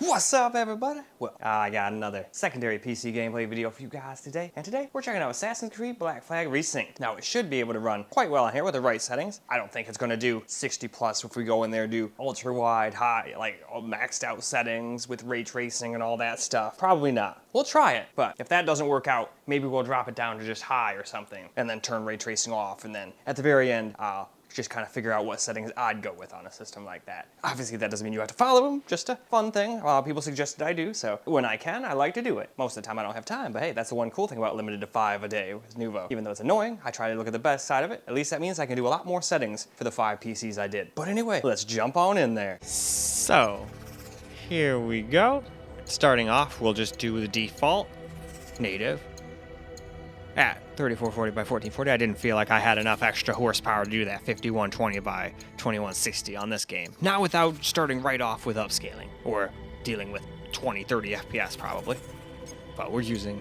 What's up, everybody? Well, I got another secondary PC gameplay video for you guys today, and today we're checking out Assassin's Creed Black Flag Resynced. Now, it should be able to run quite well on here with the right settings. I don't think it's going to do 60 plus if we go in there and do ultra wide, high, like maxed out settings with ray tracing and all that stuff. Probably not. We'll try it, but if that doesn't work out, maybe we'll drop it down to just high or something, and then turn ray tracing off, and then at the very end, I'll just kind of figure out what settings I'd go with on a system like that. Obviously, that doesn't mean you have to follow them, just a fun thing. A lot of people suggested I do, so when I can, I like to do it. Most of the time, I don't have time, but hey, that's the one cool thing about limited to 5 a day with Nuvo. Even though it's annoying, I try to look at the best side of it. At least that means I can do a lot more settings for the 5 PCs I did. But anyway, let's jump on in there. So, here we go. Starting off, we'll just do the default native at 3440 by 1440. I didn't feel like I had enough extra horsepower to do that 5120 by 2160 on this game. Not without starting right off with upscaling, or dealing with 20, 30 FPS probably. But we're using,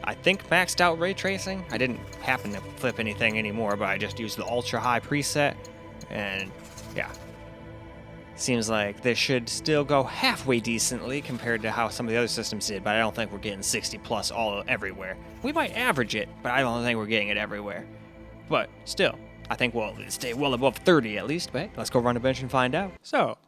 I think, maxed out ray tracing. I didn't happen to flip anything anymore, but I just used the ultra high preset, and yeah. Seems like this should still go halfway decently compared to how some of the other systems did, but I don't think we're getting 60 plus everywhere. We might average it, but I don't think we're getting it everywhere. But still, I think we'll stay well above 30 at least, but hey, let's go run a bench and find out. So,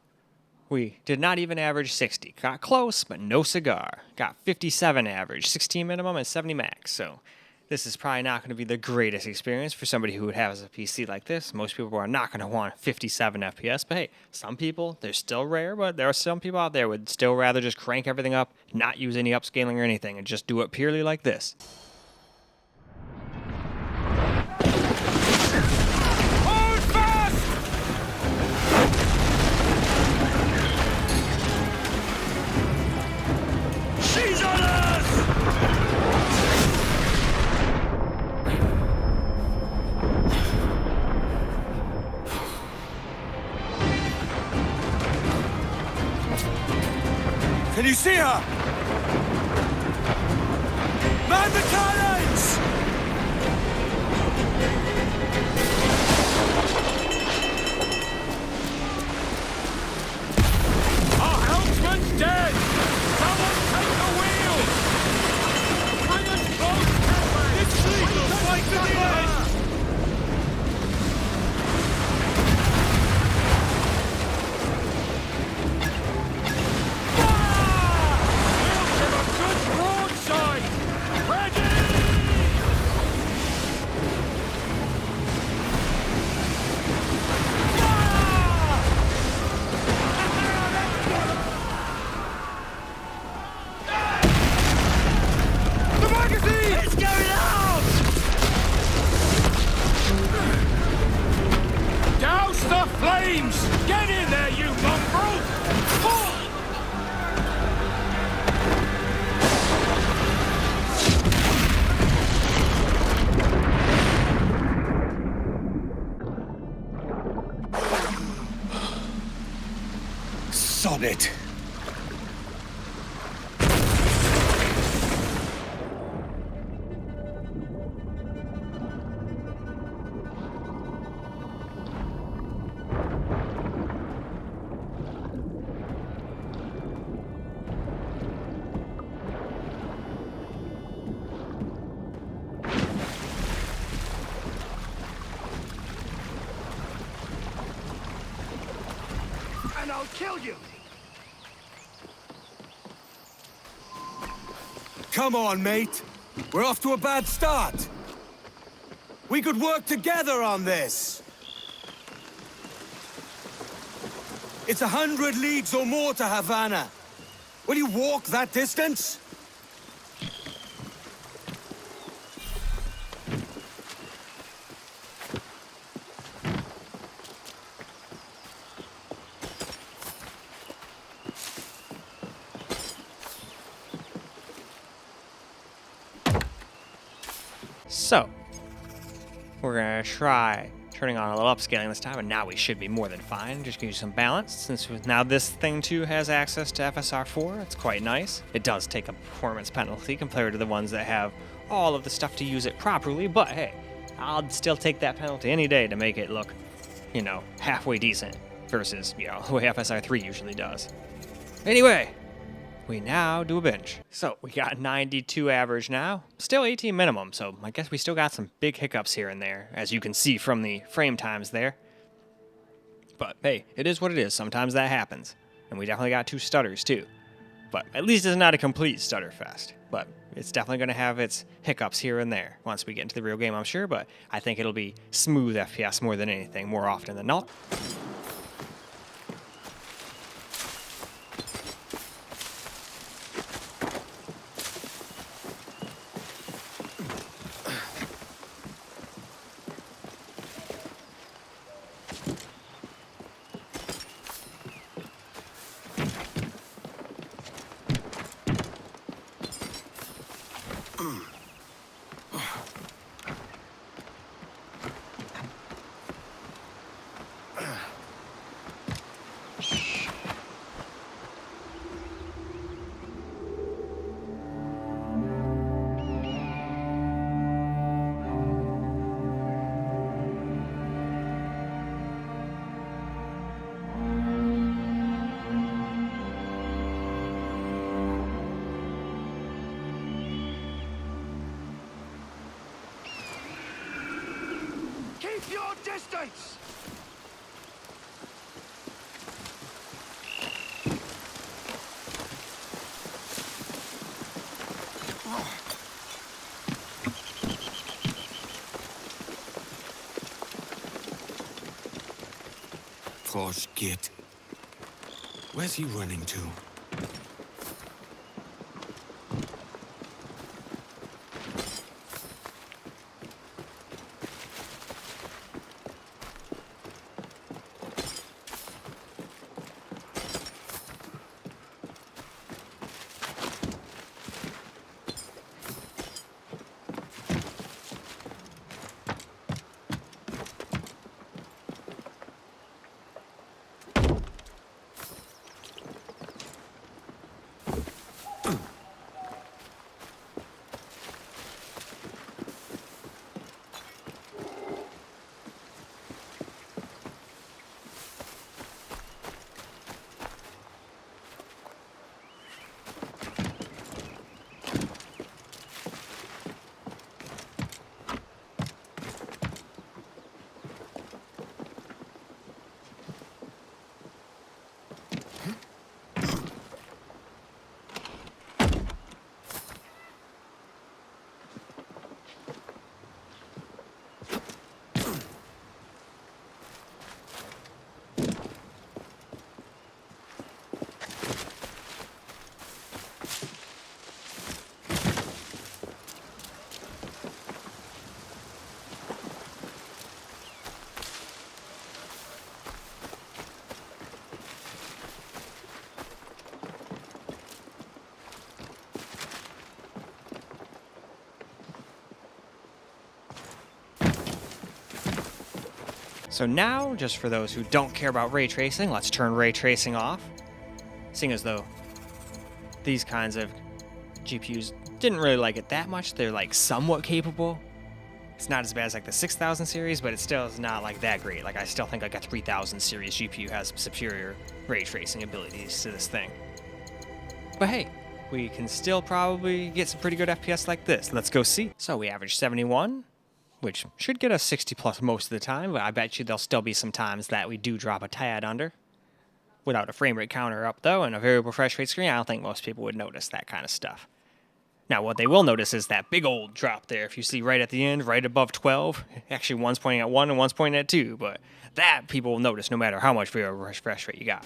we did not even average 60. Got close, but no cigar. Got 57 average, 16 minimum, and 70 max, so this is probably not going to be the greatest experience for somebody who has a PC like this. Most people are not going to want 57 FPS, but hey, some people, they're still rare, but there are some people out there who would still rather just crank everything up, not use any upscaling or anything, and just do it purely like this. Hold fast! She's on us! Can you see her? Man the cannons! Our helmsman's dead! Someone take the wheel! Bring us close, Captain! This fleet will fight to the end! Flames! Get in there, you mongrel! Sod it! And I'll kill you! Come on, mate. We're off to a bad start. We could work together on this. It's 100 leagues or more to Havana. Will you walk that distance? So, we're going to try turning on a little upscaling this time, and now we should be more than fine. Just give you some balance, since now this thing too has access to FSR4. It's quite nice. It does take a performance penalty compared to the ones that have all of the stuff to use it properly, but hey, I'll still take that penalty any day to make it look, you know, halfway decent versus, you know, the way FSR3 usually does. Anyway, we now do a bench. So we got 92 average now, still 18 minimum, so I guess we still got some big hiccups here and there, as you can see from the frame times there. But hey, it is what it is, sometimes that happens. And we definitely got 2 stutters too. But at least it's not a complete stutter fest. But it's definitely going to have its hiccups here and there once we get into the real game, I'm sure, but I think it'll be smooth FPS more than anything, more often than not. Keep your distance! Gosh, git. Where's he running to? So now, just for those who don't care about ray tracing, let's turn ray tracing off. Seeing as though these kinds of GPUs didn't really like it that much, they're like somewhat capable. It's not as bad as like the 6000 series, but it still is not like that great. Like I still think like a 3000 series GPU has superior ray tracing abilities to this thing. But hey, we can still probably get some pretty good FPS like this. Let's go see. So we averaged 71. Which should get us 60 plus most of the time, but I bet you there'll still be some times that we do drop a tad under. Without a frame rate counter up though, and a variable refresh rate screen, I don't think most people would notice that kind of stuff. Now what they will notice is that big old drop there. If you see right at the end, right above 12, actually one's pointing at 1 and one's pointing at 2, but that people will notice no matter how much variable refresh rate you got.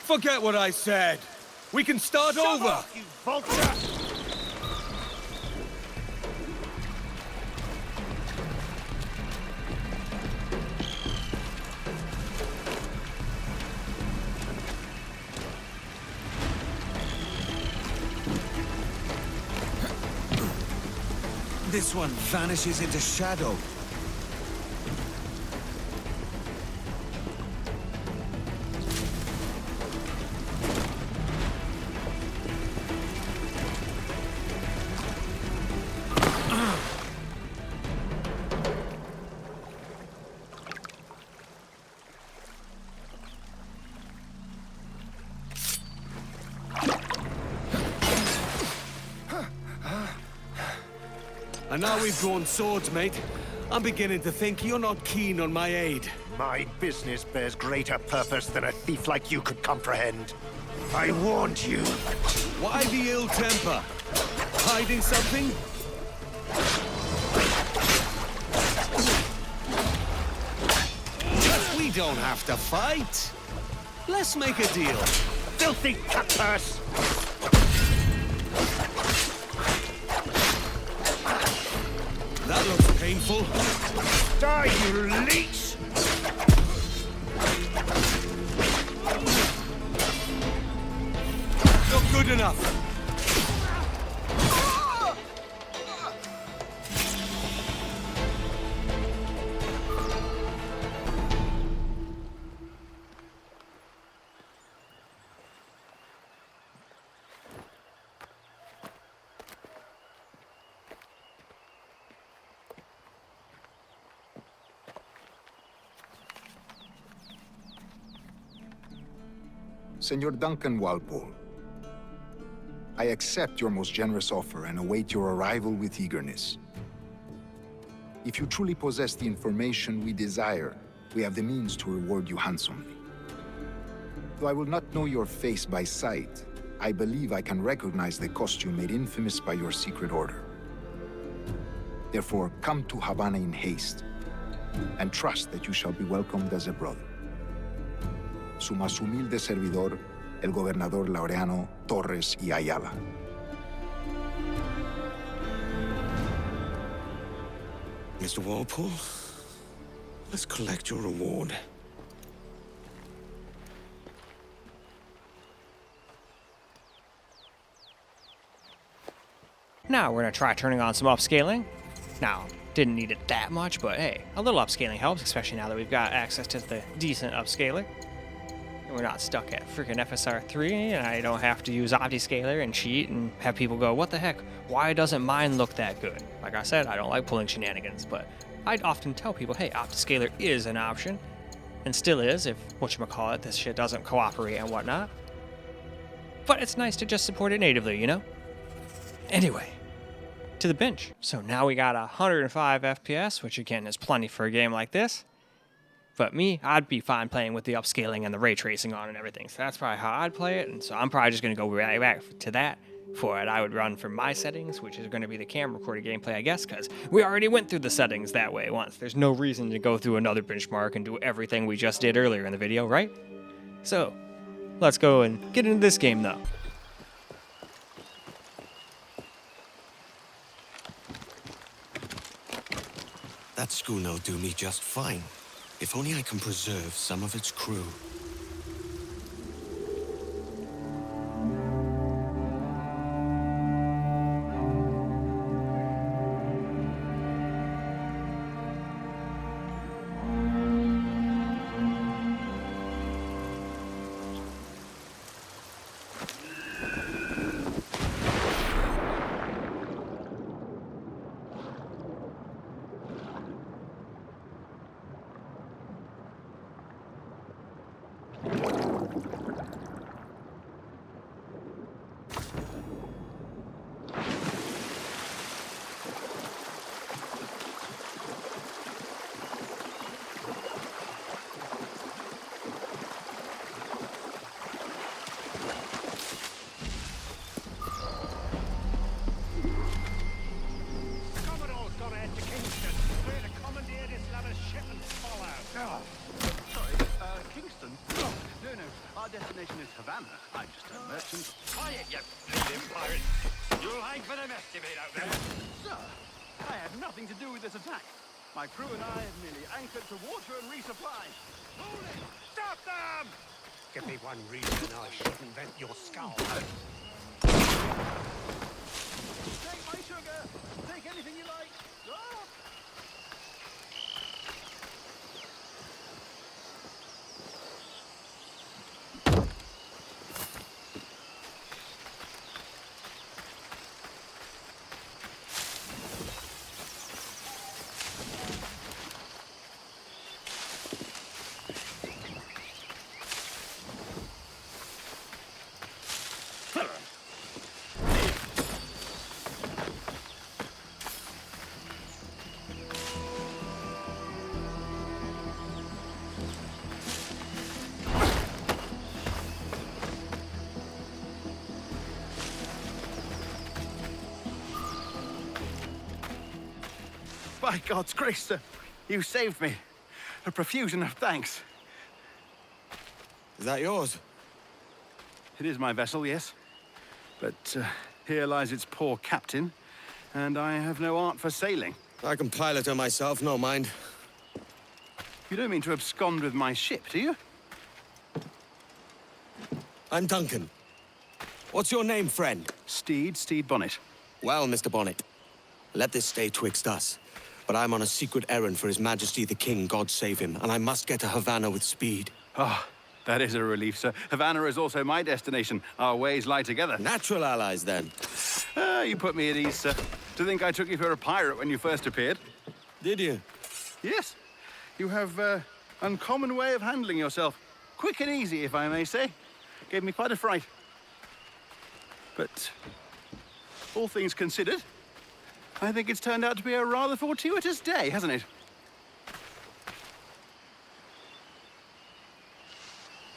Forget what I said. We can start over. You vulture! This one vanishes into shadow. And now we've drawn swords, mate. I'm beginning to think you're not keen on my aid. My business bears greater purpose than a thief like you could comprehend. I warned you. Why the ill temper? Hiding something? But we don't have to fight. Let's make a deal. Filthy cutpurse! That looks painful. Die, you leech! Not good enough. Senor Duncan Walpole, I accept your most generous offer and await your arrival with eagerness. If you truly possess the information we desire, we have the means to reward you handsomely. Though I will not know your face by sight, I believe I can recognize the costume made infamous by your secret order. Therefore, come to Havana in haste, and trust that you shall be welcomed as a brother. Su más humilde servidor, el gobernador Laureano Torres y Ayala. Mr. Walpole, let's collect your reward. Now we're gonna try turning on some upscaling. Now, didn't need it that much, but hey, a little upscaling helps, especially now that we've got access to the decent upscaler. And we're not stuck at freaking FSR3, and I don't have to use OptiScaler and cheat and have people go, what the heck, why doesn't mine look that good? Like I said, I don't like pulling shenanigans, but I'd often tell people, hey, OptiScaler is an option, and still is if, whatchamacallit, this shit doesn't cooperate and whatnot. But it's nice to just support it natively, you know? Anyway, to the bench. So now we got 105 FPS, which again is plenty for a game like this. But me, I'd be fine playing with the upscaling and the ray tracing on and everything. So that's probably how I'd play it. And so I'm probably just going to go right back to that for it. I would run for my settings, which is going to be the camera recorded gameplay, I guess, because we already went through the settings that way once. There's no reason to go through another benchmark and do everything we just did earlier in the video, right? So let's go and get into this game, though. That schooner'll do me just fine. If only I can preserve some of its crew. Time for an estimate out there. Sir, I had nothing to do with this attack. My crew and I had merely anchored to water and resupply. Hold it! Stop them! Give me one reason I shouldn't vent your skull. Take my sugar. Take anything you like. Ah! By God's grace, sir, you saved me. A profusion of thanks. Is that yours? It is my vessel, yes. But here lies its poor captain, and I have no art for sailing. I can pilot her myself, no mind. You don't mean to abscond with my ship, do you? I'm Duncan. What's your name, friend? Steed Bonnet. Well, Mr. Bonnet, let this stay twixt us. But I'm on a secret errand for His Majesty the King, God save him, and I must get to Havana with speed. Ah, that is a relief, sir. Havana is also my destination. Our ways lie together. Natural allies, then. You put me at ease, sir. To think I took you for a pirate when you first appeared. Did you? Yes. You have uncommon way of handling yourself. Quick and easy, if I may say. Gave me quite a fright. But all things considered, I think it's turned out to be a rather fortuitous day, hasn't it?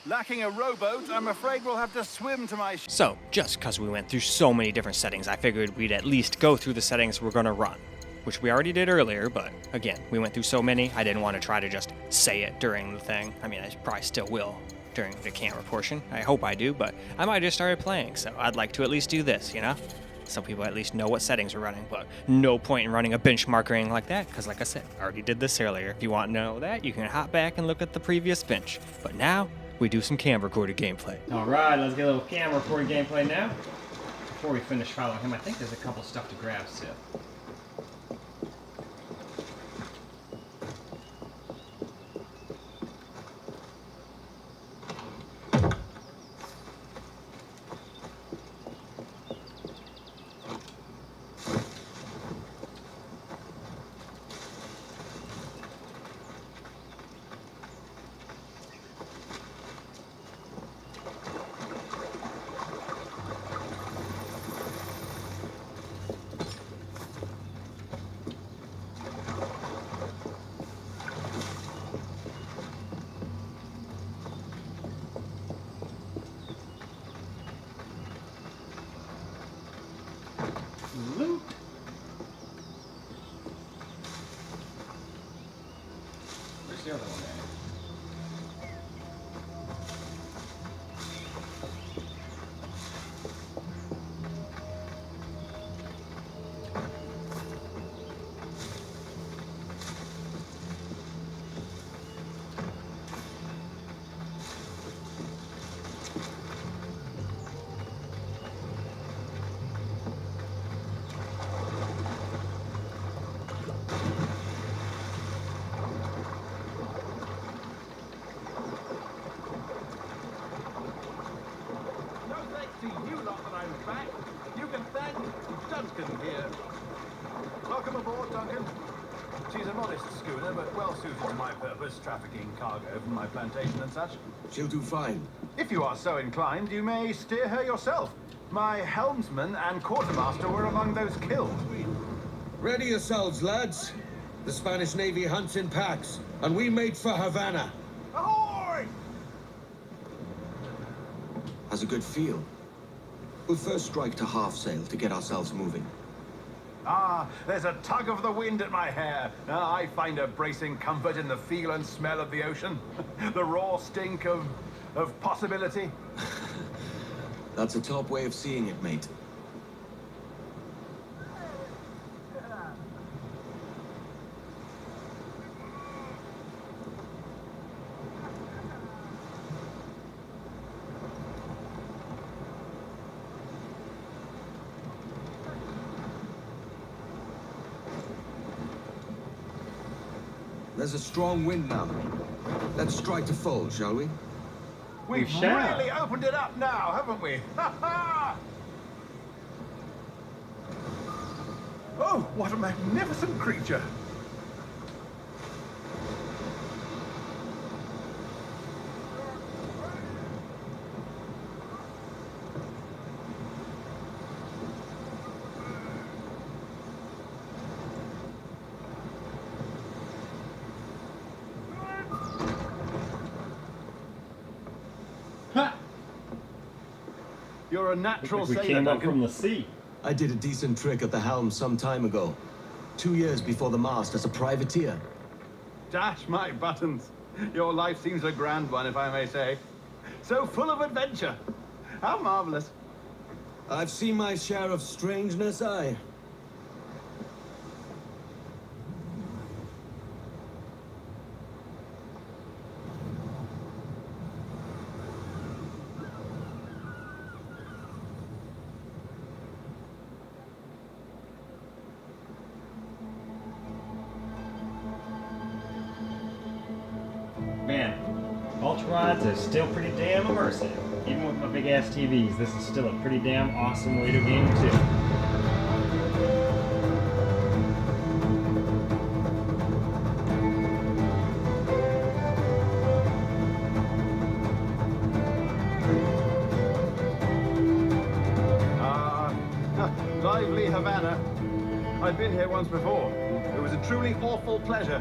Lacking a rowboat, I'm afraid we'll have to swim to my So, just because we went through so many different settings, I figured we'd at least go through the settings we're going to run. Which we already did earlier, but again, we went through so many, I didn't want to try to just say it during the thing. I mean, I probably still will during the camera portion. I hope I do, but I might just started playing, so I'd like to at least do this, you know? So people at least know what settings we're running, but no point in running a benchmark or anything like that, because like I said, I already did this earlier. If you want to know that, you can hop back and look at the previous bench. But now, we do some cam recorded gameplay. Alright, let's get a little camera recorded gameplay now. Before we finish following him, I think there's a couple stuff to grab still. Loot. Where's the other one at? No thanks to you lot that I'm back. You can thank Duncan here. Welcome aboard, Duncan. She's a modest schooner, but well suited to my purpose, trafficking cargo from my plantation and such. She'll do fine. If you are so inclined, you may steer her yourself. My helmsman and quartermaster were among those killed. Ready yourselves, lads. The Spanish Navy hunts in packs, and we made for Havana. Ahoy! Has a good feel. We'll first strike to half sail to get ourselves moving. Ah, there's a tug of the wind at my hair. I find a bracing comfort in the feel and smell of the ocean. The raw stink of possibility. That's a top way of seeing it, mate. There's a strong wind now. Let's strike to full, shall we? We've shall. really opened it up now, haven't we? Ha ha! Oh, what a magnificent creature! Ha! You're a natural We sailor, came up Duncan. from the sea. I did a decent trick at the helm some time ago. 2 years before the mast as a privateer. Dash my buttons. Your life seems a grand one, if I may say. So full of adventure. How marvelous. I've seen my share of strangeness, aye. Man, ultra rides are still pretty damn immersive. Even with my big ass TVs, this is still a pretty damn awesome way to game too. Lively Havana. I've been here once before. It was a truly awful pleasure.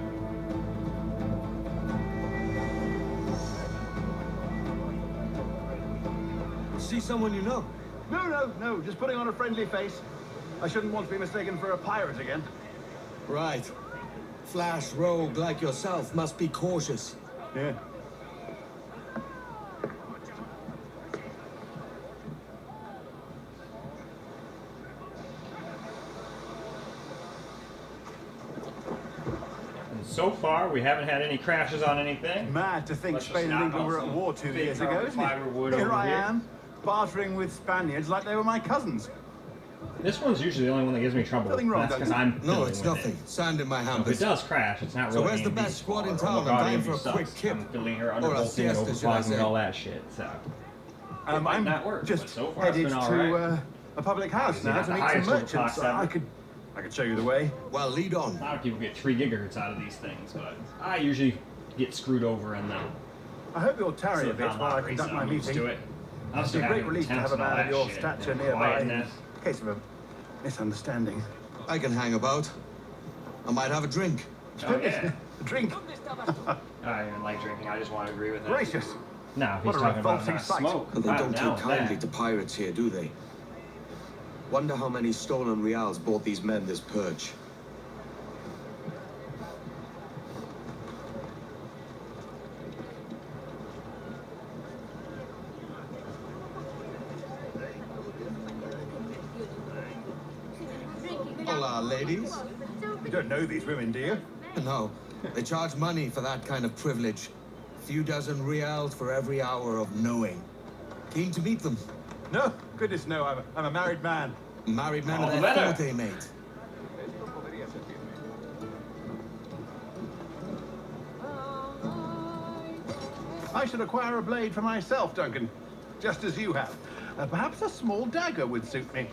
See someone you know? No, just putting on a friendly face. I shouldn't want to be mistaken for a pirate again. Right. Flash rogue like yourself must be cautious. Yeah. And so far, we haven't had any crashes on anything. Mad to think Let's just Spain and knock England on were at some war 2 big years ago, carbon isn't it? fiber wood Here over I here. am, bartering with Spaniards like they were my cousins. This one's usually the only one that gives me trouble. Nothing wrong, That's because Duncan. I'm No, fiddling it's with nothing. It. Sand in my So if it hampers. does crash, it's not So really where's the A&B's best squad in fault. town? Oh I'm my God, dying A&B for a sucks. quick kip. I'm fiddling here Or a underbolting, siesta, should I overclocking, say. and all that shit. So it might I'm not work, just but so far it's headed been all to right. a public house Obviously now not to the meet some highest merchants. overclock I could show you the way. Well, lead on. A lot of people get 3 gigahertz out of these things, but I usually get screwed over in the I hope you'll tarry a bit silicon while I lottery, so conduct my I'm used meeting. to it. I'm It's used a to great having relief to have temps a and all man of that your shit, stature and nearby in quietness. case of a misunderstanding. I can hang about. I might have a drink. Oh, yeah. A drink. I don't even like drinking. I just want to agree with that. Gracious. No, he's What a talking about revolting not sight. smoke. But they I'm don't down take with kindly that. to pirates here, do they? Wonder how many stolen reals bought these men this purge. Hola, ladies. You don't know these women, do you? No, they charge money for that kind of privilege. A few dozen reals for every hour of knowing. Keen to meet them. No, goodness no, I'm a married man. Married men All are the their better. forte, mate. I should acquire a blade for myself, Duncan, just as you have. Perhaps a small dagger would suit me.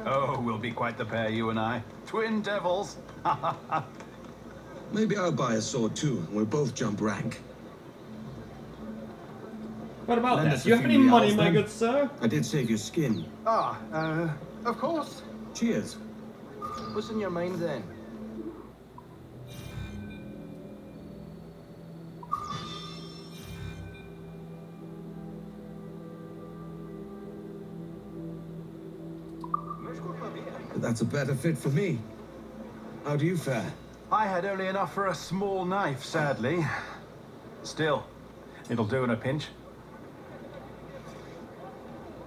Oh, we'll be quite the pair, you and I. Twin devils. Maybe I'll buy a sword too, and we'll both jump rank. What about Lend that? us Do you a have few any money, reals, my then. good sir? I did save your skin. Of course. Cheers. What's in your mind then? That's a better fit for me. How do you fare? I had only enough for a small knife, sadly. Still, it'll do in a pinch.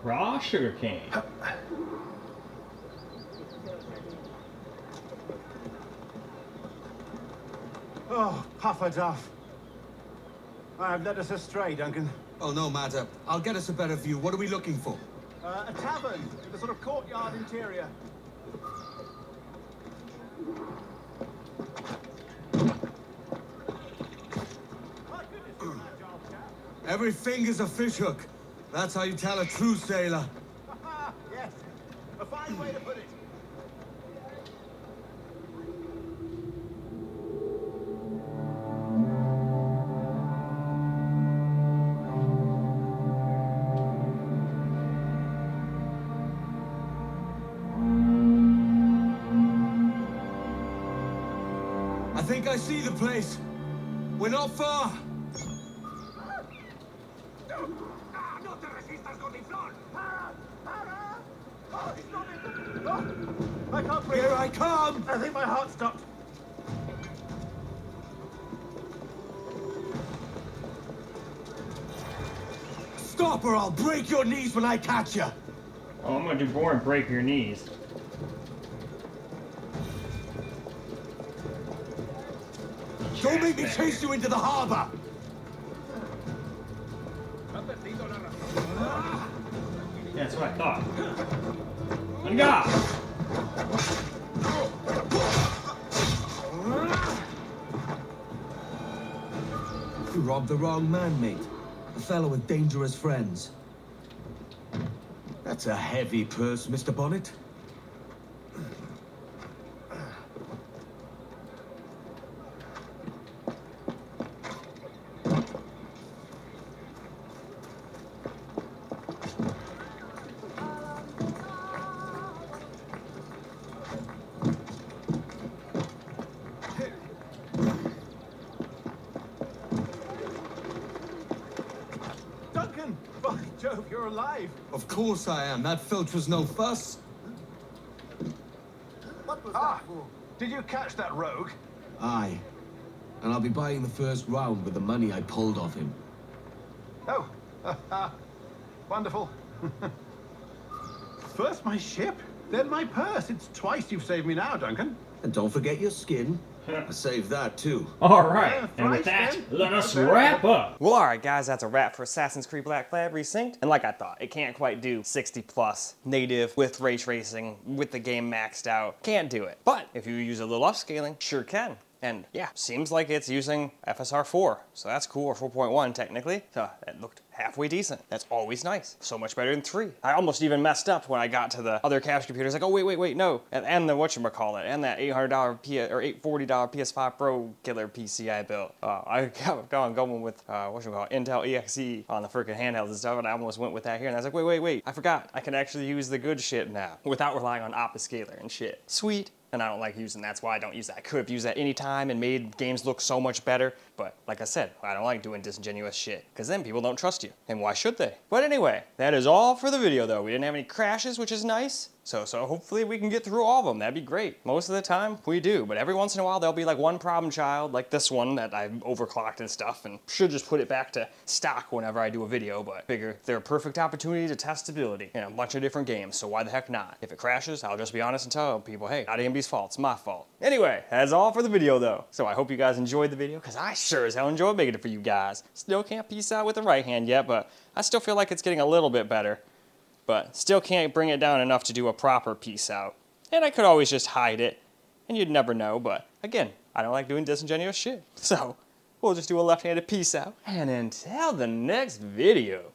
Raw sugarcane. Oh, puffer duff. I have led us astray, Duncan. Oh, no matter. I'll get us a better view. What are we looking for? A tavern with a sort of courtyard interior. Every finger's a fishhook. That's how you tell a true sailor. Yes, a fine way to put it. I think I see the place. We're not far. No te resistas, Godiflón! Para! Para! Oh, he's not in. Oh, I can't breathe. Here I come! I think my heart stopped. Stop or I'll break your knees when I catch you. Oh, I'm gonna do more and break your knees. Don't make me chase you into the harbor. That's what I thought. Anga! You robbed the wrong man, mate. A fellow with dangerous friends. That's a heavy purse, Mr. Bonnet. Duncan! By Jove, you're alive! Of course I am. That filch was no fuss. What was that for? Did you catch that rogue? Aye. And I'll be buying the first round with the money I pulled off him. Oh, wonderful. First my ship, then my purse. It's twice you've saved me now, Duncan. And don't forget your skin. I saved that too. Alright, and with that, let us wrap up. Well, alright guys, that's a wrap for Assassin's Creed Black Flag Resynced. And like I thought, it can't quite do 60 plus native with ray tracing, with the game maxed out. Can't do it. But if you use a little upscaling, sure can. And yeah, seems like it's using FSR 4, so that's cool, or 4.1 technically. So it looked halfway decent. That's always nice. So much better than 3. I almost even messed up when I got to the other capture computers. Like, oh wait, no. And the whatchamacallit, and that $800 or $840 PS5 Pro killer PC I built. I got going with Intel EXE on the freaking handhelds and stuff, and I almost went with that here. And I was like, wait, I forgot. I can actually use the good shit now without relying on opposcaler and shit. Sweet. And I don't like using that's why I don't use that. I could have used that anytime and made games look so much better, but like I said, I don't like doing disingenuous shit, because then people don't trust you, and why should they? But anyway, that is all for the video though. We didn't have any crashes, which is nice, so hopefully we can get through all of them. That'd be great. Most of the time, we do, but every once in a while there'll be like one problem child, like this one that I've overclocked and stuff, and should just put it back to stock whenever I do a video, but figure they're a perfect opportunity to test stability in a bunch of different games, so why the heck not? If it crashes, I'll just be honest and tell people, hey, not AMD's fault, it's my fault. Anyway, that's all for the video though. So I hope you guys enjoyed the video, because I sure as hell enjoyed making it for you guys. Still can't peace out with the right hand yet, but I still feel like it's getting a little bit better. But still can't bring it down enough to do a proper peace out. And I could always just hide it, and you'd never know, but again, I don't like doing disingenuous shit. So we'll just do a left-handed peace out. And until the next video.